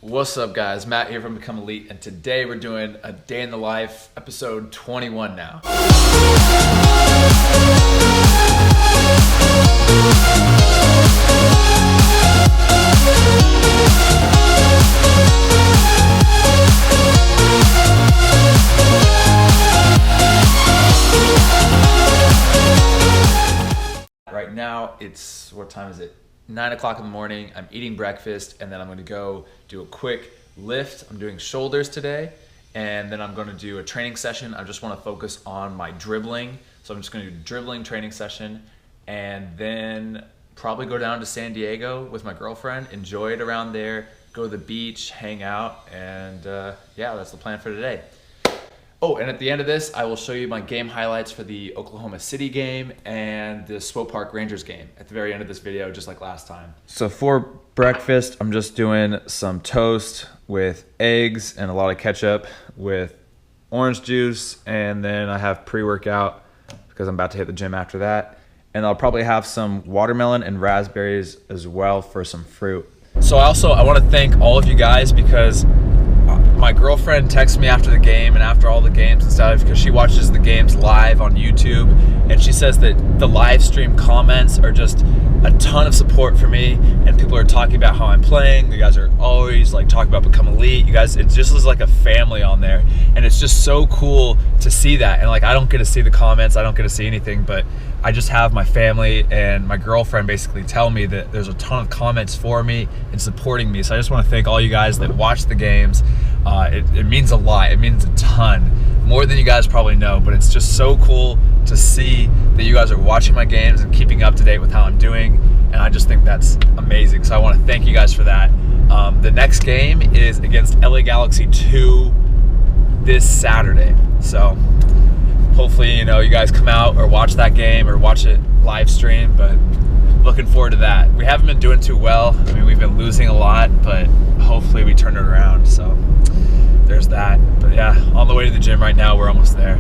What's up, guys? Matt here from Become Elite, and today we're doing a day in the life, episode 21 now. Right now, what time is it? 9 o'clock in the morning. I'm eating breakfast, and then I'm going to go do a quick lift. I'm doing shoulders today, and then I'm going to do a training session. I just want to focus on my dribbling, so I'm just going to do a dribbling training session, and then probably go down to San Diego with my girlfriend, enjoy it around there, go to the beach, hang out, and yeah, that's the plan for today. Oh, and at the end of this, I will show you my game highlights for the Oklahoma City game and the Swope Park Rangers game at the very end of this video, just like last time. So for breakfast, I'm just doing some toast with eggs and a lot of ketchup with orange juice, and then I have pre-workout because I'm about to hit the gym after that. And I'll probably have some watermelon and raspberries as well for some fruit. So I want to thank all of you guys because my girlfriend texted me after the game and after all the games and stuff because she watches the games live on YouTube, and she says that the live stream comments are just a ton of support for me, and people are talking about how I'm playing. You guys are always like talking about Become Elite. You guys, it just is like a family on there, and it's just so cool to see that. And like, I don't get to see the comments, I don't get to see anything, but I just have my family and my girlfriend basically tell me that there's a ton of comments for me and supporting me. So I just want to thank all you guys that watch the games. It means a lot. It means a ton, more than you guys probably know, but it's just so cool to see that you guys are watching my games and keeping up to date with how I'm doing, and I just think that's amazing. So I want to thank you guys for that. The next game is against LA Galaxy 2 this Saturday. So hopefully, you guys come out or watch that game or watch it live stream, but looking forward to that. We haven't been doing too well. I mean, we've been losing a lot, but hopefully we turn it around. So there's that. But yeah, on the way to the gym right now. We're almost there.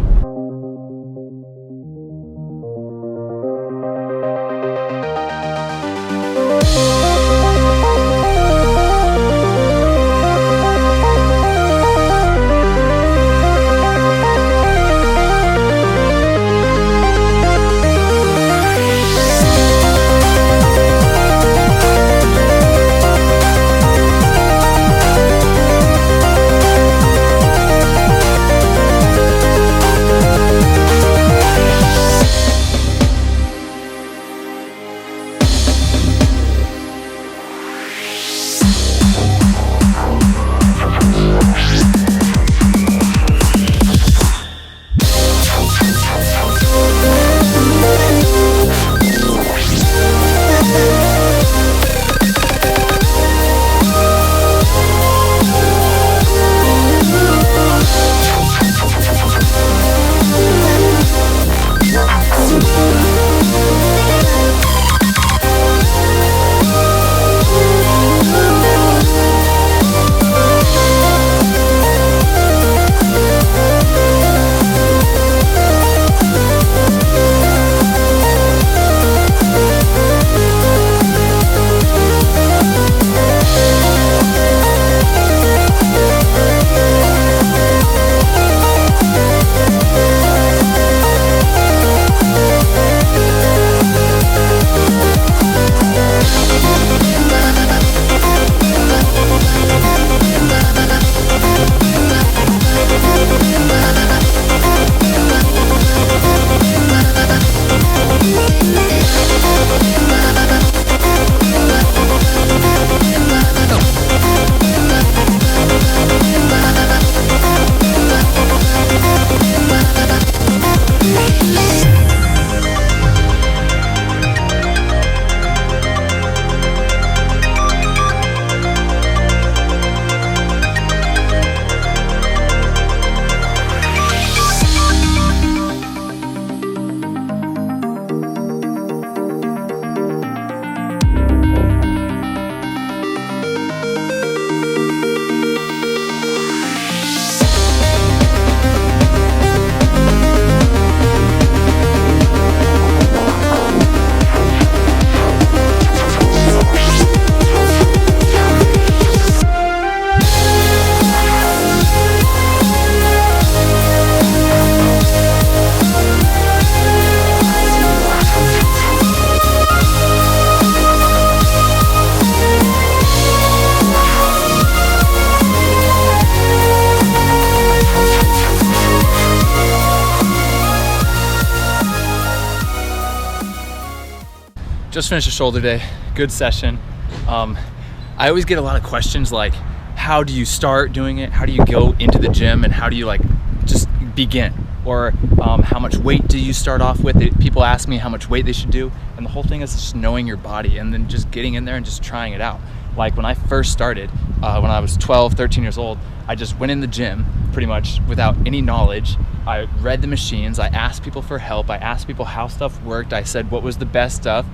just finished a shoulder day, good session. I always get a lot of questions like, how do you start doing it? How do you go into the gym, and how do you like just begin? Or how much weight do you start off with? People ask me how much weight they should do, and the whole thing is just knowing your body and then just getting in there and just trying it out. Like when I first started, when I was 12, 13 years old, I just went in the gym pretty much without any knowledge. I read the machines, I asked people for help, I asked people how stuff worked, I said what was the best stuff.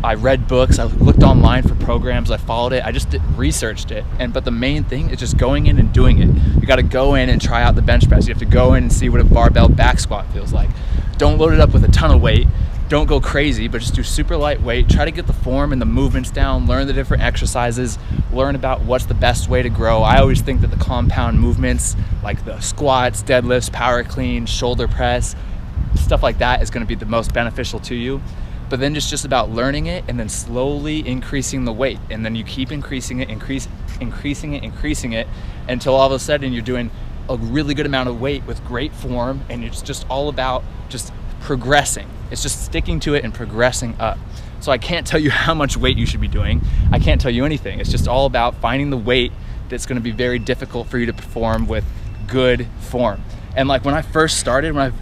I read books, I looked online for programs, I followed it, I just researched it. But the main thing is just going in and doing it. You gotta go in and try out the bench press. You have to go in and see what a barbell back squat feels like. Don't load it up with a ton of weight. Don't go crazy, but just do super lightweight. Try to get the form and the movements down, learn the different exercises, learn about what's the best way to grow. I always think that the compound movements, like the squats, deadlifts, power clean, shoulder press, stuff like that is gonna be the most beneficial to you. But then it's just about learning it and then slowly increasing the weight. And then you keep increasing it, increasing it until all of a sudden you're doing a really good amount of weight with great form, and it's just all about just progressing. It's just sticking to it and progressing up. So I can't tell you how much weight you should be doing. I can't tell you anything. It's just all about finding the weight that's gonna be very difficult for you to perform with good form. And like when I first started, when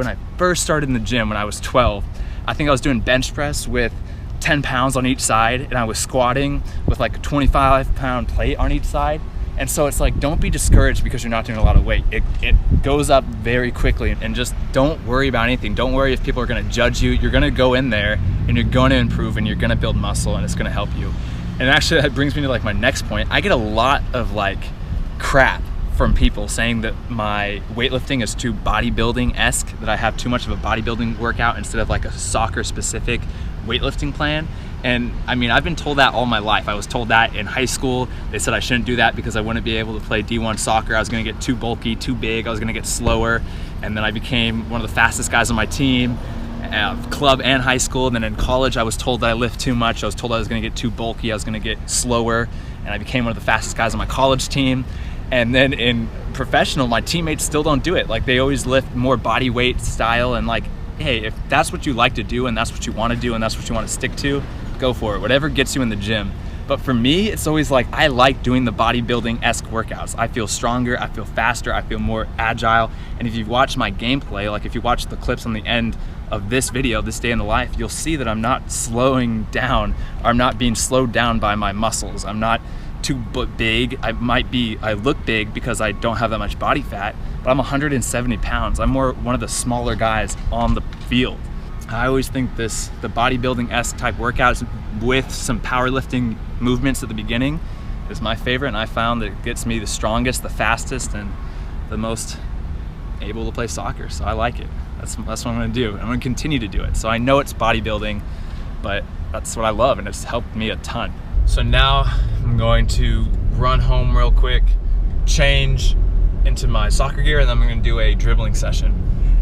I first started in the gym when I was 12, I think I was doing bench press with 10 pounds on each side, and I was squatting with like a 25-pound plate on each side. And so it's like, don't be discouraged because you're not doing a lot of weight. It goes up very quickly, and just don't worry about anything. Don't worry if people are gonna judge you. You're gonna go in there and you're gonna improve, and you're gonna build muscle, and it's gonna help you. And actually that brings me to like my next point. I get a lot of like crap from people saying that my weightlifting is too bodybuilding-esque, that I have too much of a bodybuilding workout instead of like a soccer-specific weightlifting plan. And I mean, I've been told that all my life. I was told that in high school. They said I shouldn't do that because I wouldn't be able to play D1 soccer. I was gonna get too bulky, too big, I was gonna get slower. And then I became one of the fastest guys on my team, club and high school. And then in college, I was told that I lift too much. I was told I was gonna get too bulky, I was gonna get slower. And I became one of the fastest guys on my college team. And then in professional, my teammates still don't do it. Like they always lift more body weight style, and like, hey, if that's what you like to do and that's what you want to do and that's what you want to stick to, go for it. Whatever gets you in the gym. But for me, it's always like, I like doing the bodybuilding-esque workouts. I feel stronger, I feel faster, I feel more agile. And if you watch my gameplay, like if you watch the clips on the end of this video, this day in the life, you'll see that I'm not slowing down, or I'm not being slowed down by my muscles. I'm not too big. I look big because I don't have that much body fat, but I'm 170 pounds. I'm more one of the smaller guys on the field. I always think the bodybuilding-esque type workouts with some powerlifting movements at the beginning is my favorite, and I found that it gets me the strongest, the fastest, and the most able to play soccer. So I like it. That's what I'm gonna do. I'm gonna continue to do it. So I know it's bodybuilding, but that's what I love, and it's helped me a ton. So now I'm going to run home real quick, change into my soccer gear, and then I'm gonna do a dribbling session.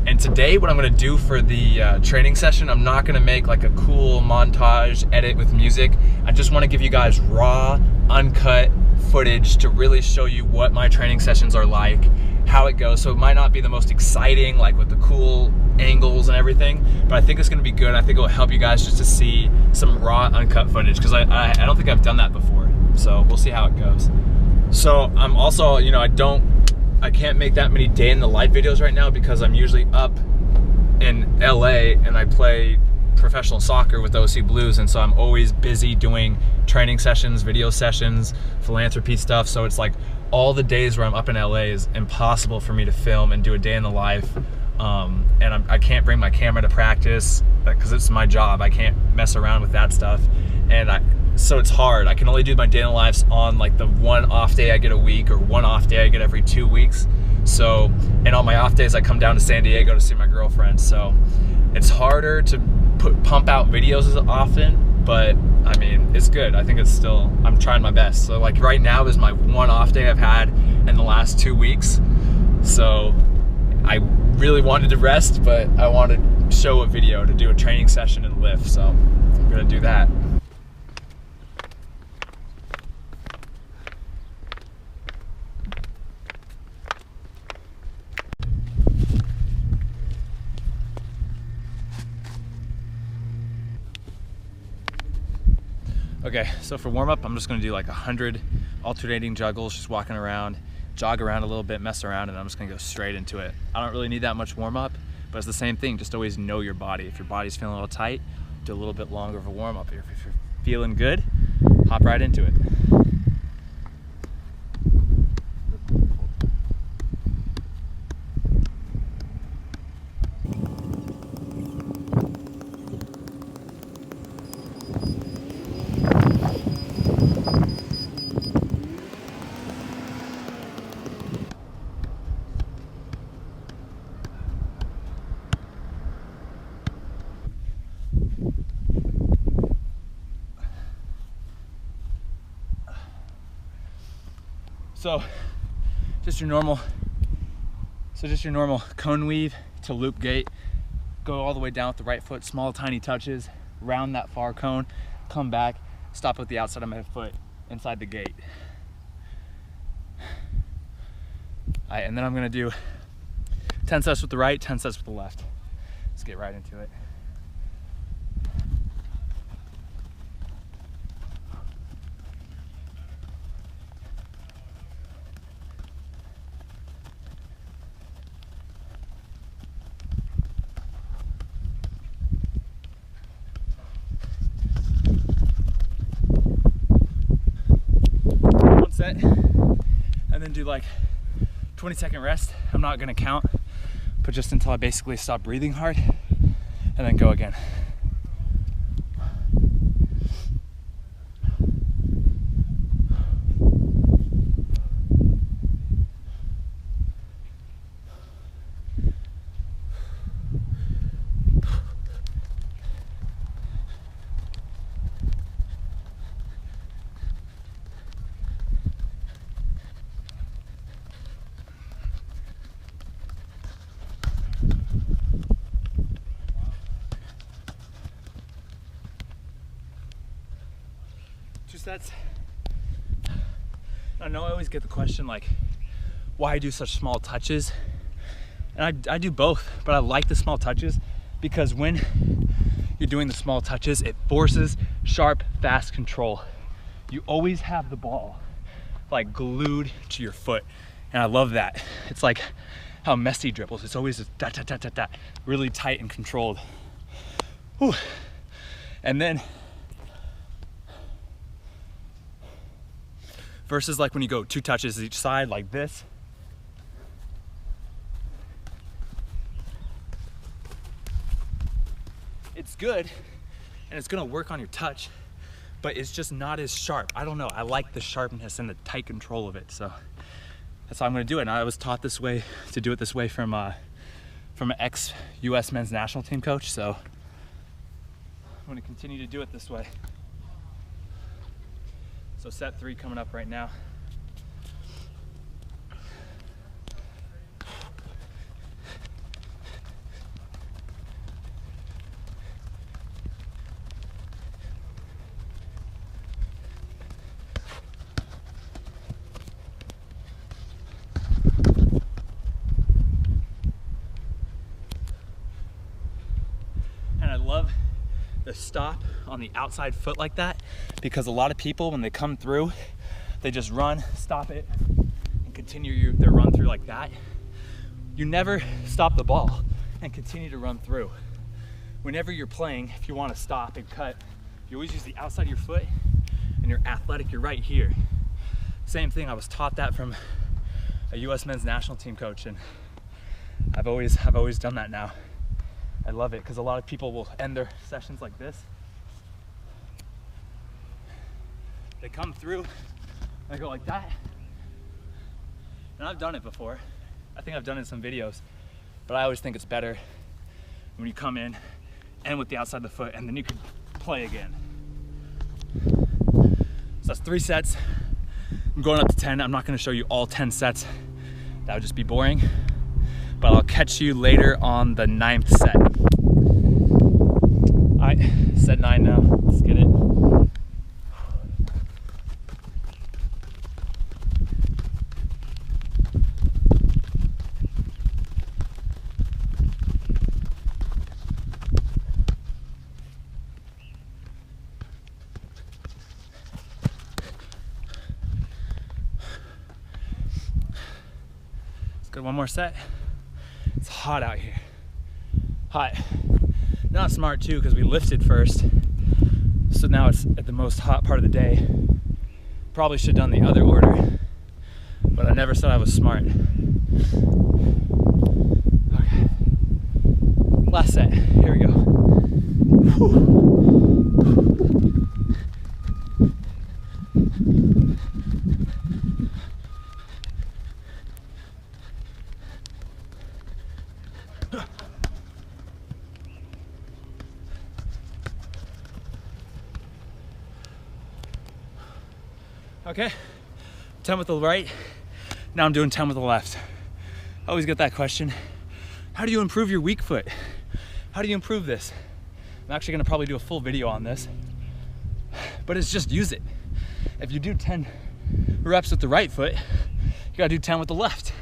And today what I'm gonna do for the training session, I'm not gonna make like a cool montage edit with music. I just wanna give you guys raw, uncut footage to really show you what my training sessions are like, how it goes. So it might not be the most exciting, like with the cool angles and everything, but I think it's gonna be good. I think it will help you guys just to see some raw, uncut footage, because I don't think I've done that before. So we'll see how it goes. So I'm also, you know, I can't make that many day in the life videos right now because I'm usually up in LA and I play professional soccer with OC Blues, and so I'm always busy doing training sessions, video sessions, philanthropy stuff. So it's like all the days where I'm up in LA is impossible for me to film and do a day in the life. And I can't bring my camera to practice because it's my job. I can't mess around with that stuff. So it's hard. I can only do my day in the lives on like the one off day I get a week, or one off day I get every 2 weeks. So, and on my off days I come down to San Diego to see my girlfriend. So it's harder to pump out videos as often, but I mean, it's good. I think it's still, I'm trying my best. So like right now is my one off day I've had in the last 2 weeks. So I really wanted to rest, but I wanted to show a video to do a training session and lift. So I'm gonna do that. Okay, so for warm up, I'm just gonna do like 100 alternating juggles, just walking around, jog around a little bit, mess around, and I'm just gonna go straight into it. I don't really need that much warm up, but it's the same thing. Just always know your body. If your body's feeling a little tight, do a little bit longer of a warm up. If you're feeling good, hop right into it. So just your normal cone weave to loop gate. Go all the way down with the right foot, small tiny touches, round that far cone, come back, stop with the outside of my foot inside the gate. All right, and then I'm gonna do 10 sets with the right, 10 sets with the left. Let's get right into it. Set, and then do like 20-second rest. I'm not gonna count, but just until I basically stop breathing hard, and then go again. Sets. I know I always get the question like, why I do such small touches, and I do both, but I like the small touches because when you're doing the small touches, it forces sharp, fast control. You always have the ball like glued to your foot, and I love that. It's like how Messi dribbles. It's always just dot, dot, dot, dot, dot, really tight and controlled. Whew. And then versus like when you go 2 touches each side like this. It's good and it's gonna work on your touch, but it's just not as sharp. I don't know, I like the sharpness and the tight control of it, so that's how I'm gonna do it. And I was taught this way, to do it this way from an ex-US men's national team coach, so I'm gonna continue to do it this way. So set 3 coming up right now. And I love the stop on the outside foot like that, because a lot of people, when they come through, they just run, stop it, and continue their run through like that. You never stop the ball and continue to run through. Whenever you're playing, if you want to stop and cut, you always use the outside of your foot, and you're athletic, you're right here. Same thing, I was taught that from a US men's national team coach, and I've always done that now. I love it because a lot of people will end their sessions like this. They come through, they go like that. And I've done it before. I think I've done it in some videos, but I always think it's better when you come in and with the outside of the foot, and then you can play again. So that's 3 sets. I'm going up to 10. I'm not gonna show you all 10 sets. That would just be boring, but I'll catch you later on the 9th set. All right, set 9 now, let's get it. Let's go one more set. It's hot out here. Hot. Not smart too, because we lifted first. So now it's at the most hot part of the day. Probably should have done the other order, but I never said I was smart. Okay. Last set. Here we go. Whew. Okay, 10 with the right, now I'm doing 10 with the left. I always get that question. How do you improve your weak foot? How do you improve this? I'm actually gonna probably do a full video on this, but it's just use it. If you do 10 reps with the right foot, you gotta do 10 with the left.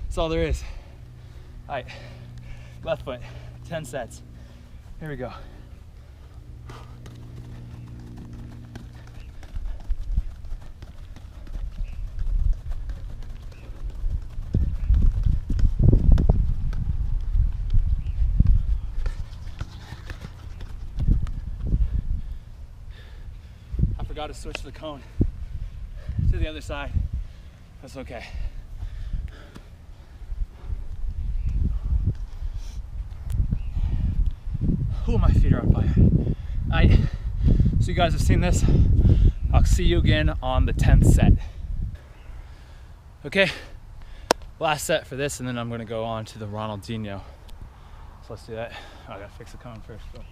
That's all there is. All right, left foot, 10 sets. Here we go. Got to switch the cone to the other side. That's okay. Ooh, my feet are on fire. Alright, so you guys have seen this. I'll see you again on the 10th set. Okay, last set for this, and then I'm going to go on to the Ronaldinho. So let's do that. Oh, I gotta fix the cone first. So.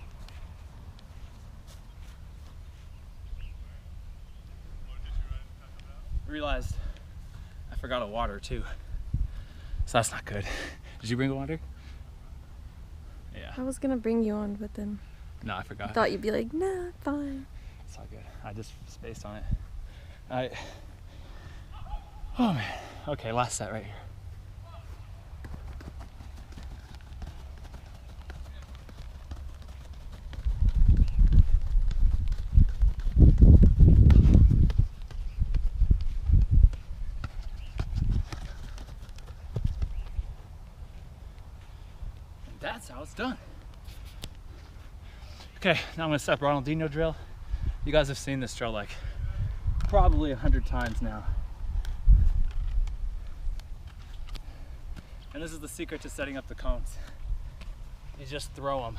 Realized I forgot a water too, so that's not good. Did you bring a water? Yeah. I was gonna bring you on, but then no, I forgot. I thought you'd be like, nah, fine. It's all good. I just spaced on it. All right. Oh man. Okay, last set right here. That's how it's done. Okay, now I'm gonna set up Ronaldinho drill. You guys have seen this drill like probably 100 times now. And this is the secret to setting up the cones. You just throw them.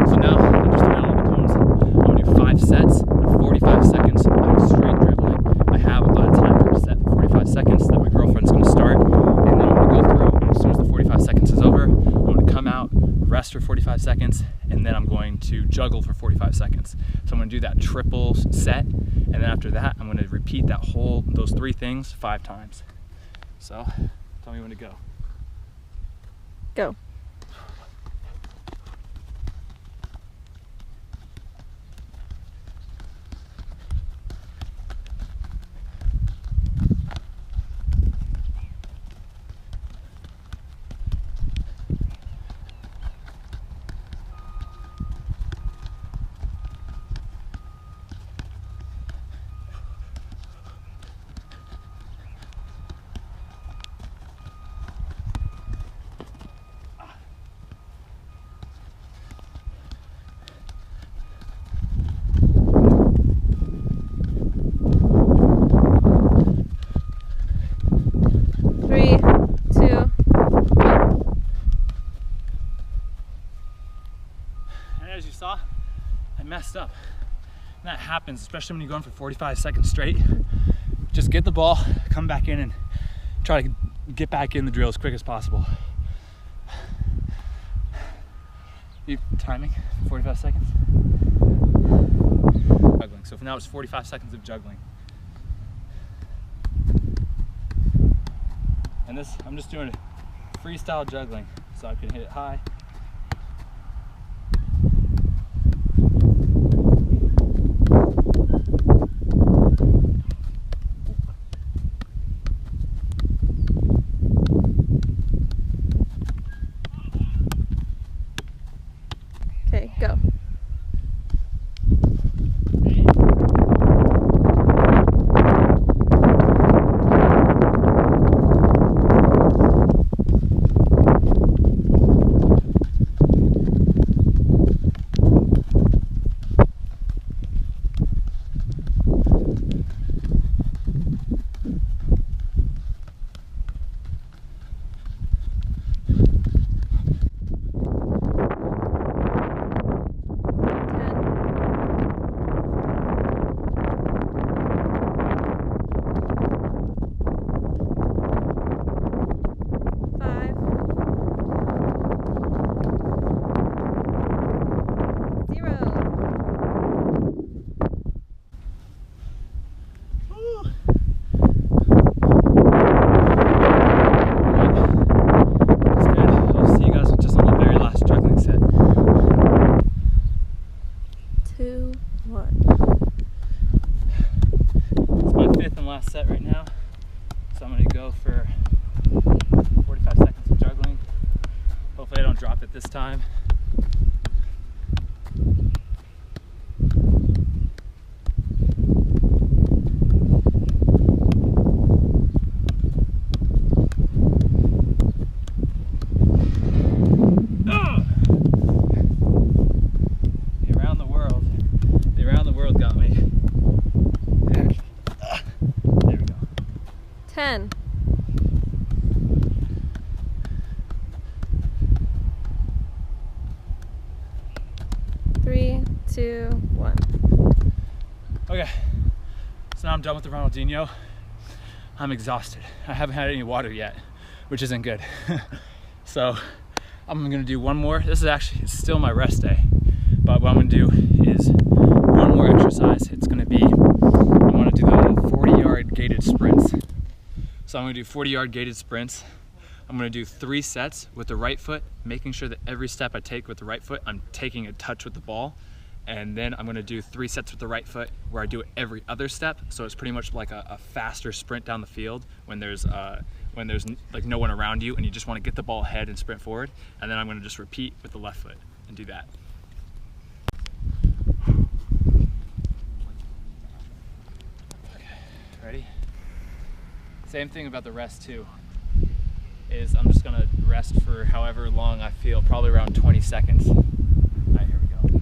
So now I'm just throwing all the cones. I'm gonna do 5 sets. 45 seconds of straight dribbling. I have a timer set for 45 seconds that my girlfriend's going to start, and then I'm going to go through. As soon as the 45 seconds is over, I'm going to come out, rest for 45 seconds, and then I'm going to juggle for 45 seconds. So I'm going to do that triple set, and then after that, I'm going to repeat those 3 things 5 times. So, tell me when to go. Go. As you saw, I messed up. And that happens, especially when you're going for 45 seconds straight. Just get the ball, come back in, and try to get back in the drill as quick as possible. You timing, 45 seconds. Juggling. So for now it's 45 seconds of juggling. And this, I'm just doing freestyle juggling, so I can hit it high. Okay, go. There we go. 10. 3, 2, 1. Okay, so now I'm done with the Ronaldinho. I'm exhausted. I haven't had any water yet, which isn't good. So I'm gonna do one more. This is actually, it's still my rest day, but what I'm gonna do is one more exercise. It's gonna be, I wanna do the 40-yard gated sprints. So I'm gonna do 40-yard gated sprints. I'm gonna do 3 sets with the right foot, making sure that every step I take with the right foot, I'm taking a touch with the ball. And then I'm gonna do 3 sets with the right foot where I do it every other step. So it's pretty much like a faster sprint down the field when there's like no one around you and you just wanna get the ball ahead and sprint forward. And then I'm gonna just repeat with the left foot and do that. Okay, ready? Same thing about the rest too, is I'm just gonna rest for however long I feel, probably around 20 seconds. All right, here we go.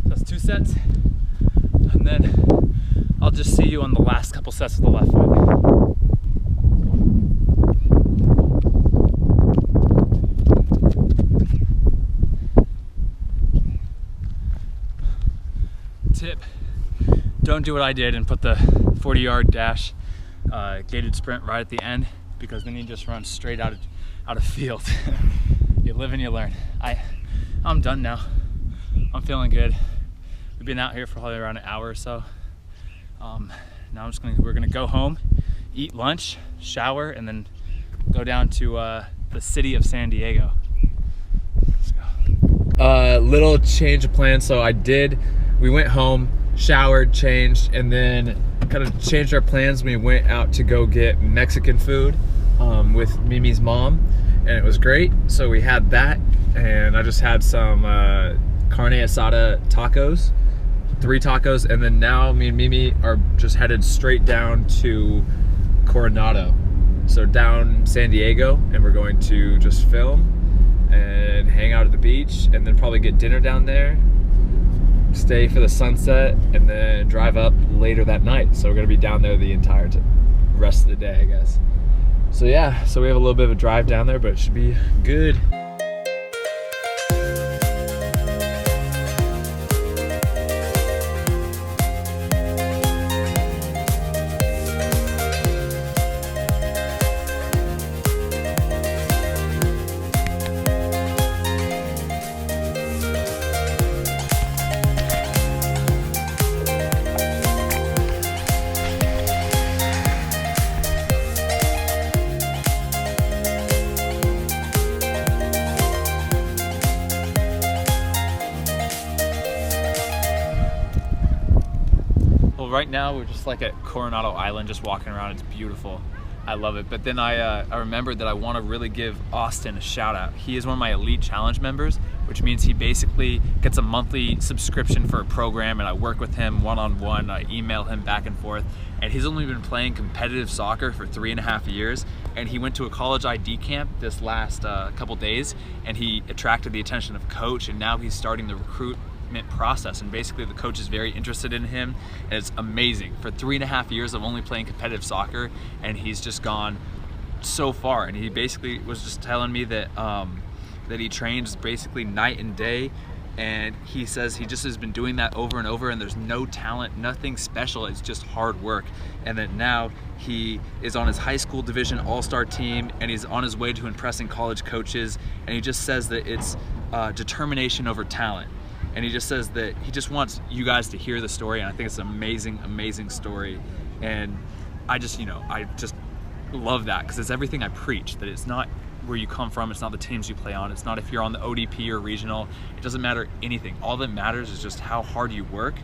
That's 2 sets, and then I'll just see you on the last couple sets with the left foot. Tip, don't do what I did and put the 40-yard dash gated sprint right at the end, because then you just run straight out of field. You live and you learn. I'm done now. I'm feeling good. We've been out here for probably around an hour or so. Now we're gonna go home, eat lunch, shower, and then go down to the city of San Diego. Let's go. Little change of plan. So we went home, showered, changed, and then kind of changed our plans. We went out to go get Mexican food with Mimi's mom, and it was great. So we had that, and I just had some carne asada tacos. 3 tacos, and then now me and Mimi are just headed straight down to Coronado, so down San Diego, and we're going to just film and hang out at the beach, and then probably get dinner down there, stay for the sunset, and then drive up later that night. So we're gonna be down there the entire rest of the day, I guess. So yeah, so we have a little bit of a drive down there, but it should be good. Right now we're just like at Coronado Island, just walking around. It's beautiful. I love it. But then I remembered that I want to really give Austin a shout out. He is one of my Elite Challenge members, which means he basically gets a monthly subscription for a program, and I work with him one-on-one. I email him back and forth, and he's only been playing competitive soccer for 3.5 years, and he went to a college ID camp this last couple days, and he attracted the attention of a coach, and now he's starting the recruitment process, and basically the coach is very interested in him, and it's amazing. For 3.5 years of only playing competitive soccer, and he's just gone so far. And he basically was just telling me that that he trains basically night and day, and he says he just has been doing that over and over, and there's no talent, nothing special, it's just hard work. And that now he is on his high school division all-star team, and he's on his way to impressing college coaches, and he just says that it's determination over talent. And he just says that he just wants you guys to hear the story, and I think it's an amazing, amazing story. And I just love that, because it's everything I preach, that it's not where you come from. It's not the teams you play on. It's not if you're on the ODP or regional. It doesn't matter anything. All that matters is just how hard you work.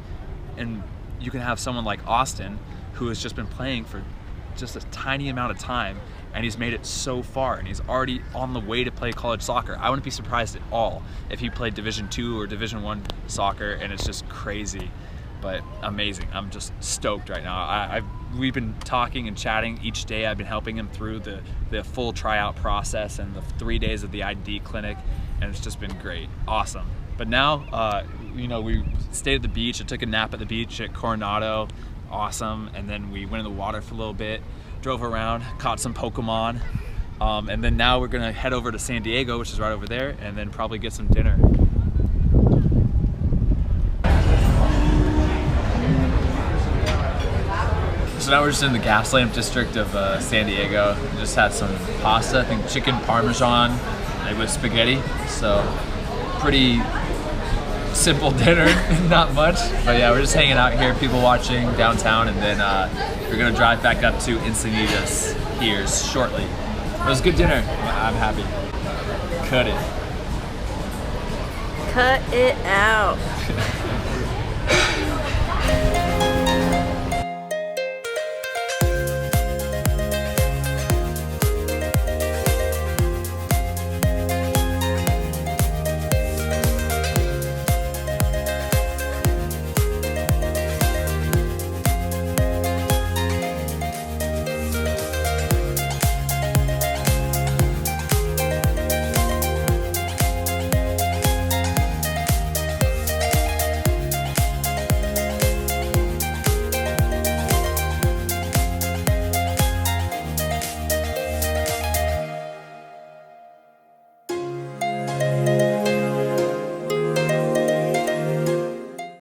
And you can have someone like Austin who has just been playing for just a tiny amount of time, and he's made it so far, and he's already on the way to play college soccer. I wouldn't be surprised at all if he played Division II or Division I soccer, and it's just crazy, but amazing. I'm just stoked right now. We've been talking and chatting each day. I've been helping him through the full tryout process and the 3 days of the ID clinic, and it's just been great, awesome. But now, we stayed at the beach. I took a nap at the beach at Coronado, awesome, and then we went in the water for a little bit, drove around, caught some Pokemon, and then now we're gonna head over to San Diego, which is right over there, and then probably get some dinner. So now we're just in the Gaslamp district of San Diego. We just had some pasta, I think chicken parmesan with spaghetti, so pretty simple dinner, not much, but yeah, we're just hanging out here, people watching downtown, and then we're gonna drive back up to Encinitas here shortly. It was a good dinner. I'm happy. Cut it. Cut it out.